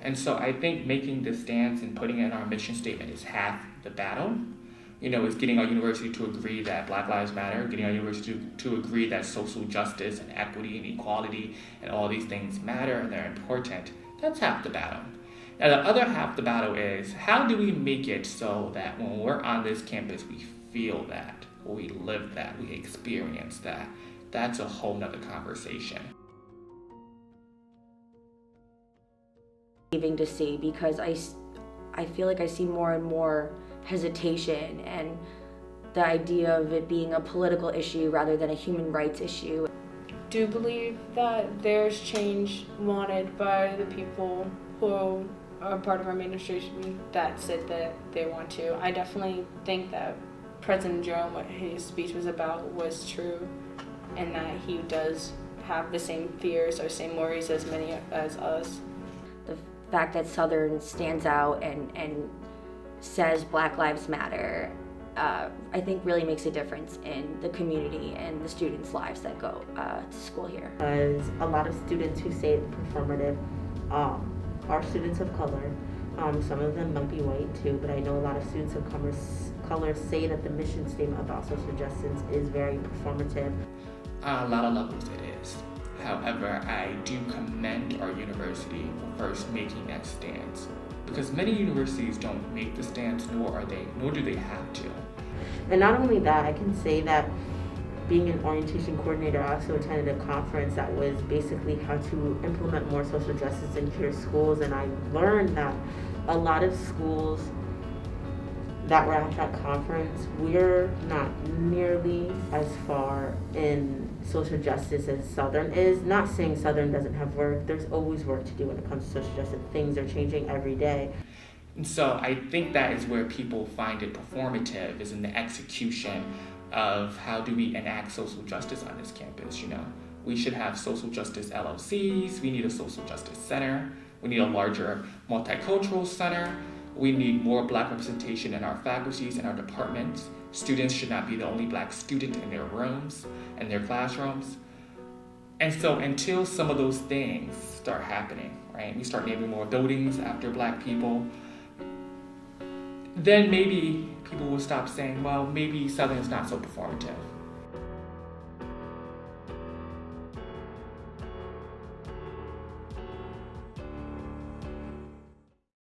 And so I think making this stance and putting it in our mission statement is half the battle. Is getting our university to agree that Black Lives Matter, getting our university to agree that social justice and equity and equality and all these things matter and they're important. That's half the battle. Now the other half the battle is, how do we make it so that when we're on this campus we feel that, we live that, we experience that? That's a whole nother conversation. To see, because I feel like I see more and more hesitation and the idea of it being a political issue rather than a human rights issue. Do believe that there's change wanted by the people who are part of our administration that said that they want to. I definitely think that President Jerome, what his speech was about, was true, and that he does have the same fears or same worries as many as us. The fact that Southern stands out and says Black Lives Matter, I think really makes a difference in the community and the students' lives that go to school here. Because a lot of students who say it's performative are students of color. Some of them might be white too, but I know a lot of students of color say that the mission statement about social justice is very performative. On a lot of levels it is. However, I do commend our university for first making that stance, because many universities don't make the stance, nor do they have to. And not only that, I can say that being an orientation coordinator, I also attended a conference that was basically how to implement more social justice into your schools, and I learned that a lot of schools that were at that conference, we're not nearly as far in social justice as Southern is. Not saying Southern doesn't have work. There's always work to do when it comes to social justice. Things are changing every day. And so I think that is where people find it performative, is in the execution of how do we enact social justice on this campus. We should have social justice LLCs. We need a social justice center. We need a larger multicultural center. We need more Black representation in our faculties and our departments. Students should not be the only Black student in their rooms and their classrooms. And so until some of those things start happening, right, we start naming more buildings after Black people, then maybe people will stop saying, well, maybe Southern's not so performative.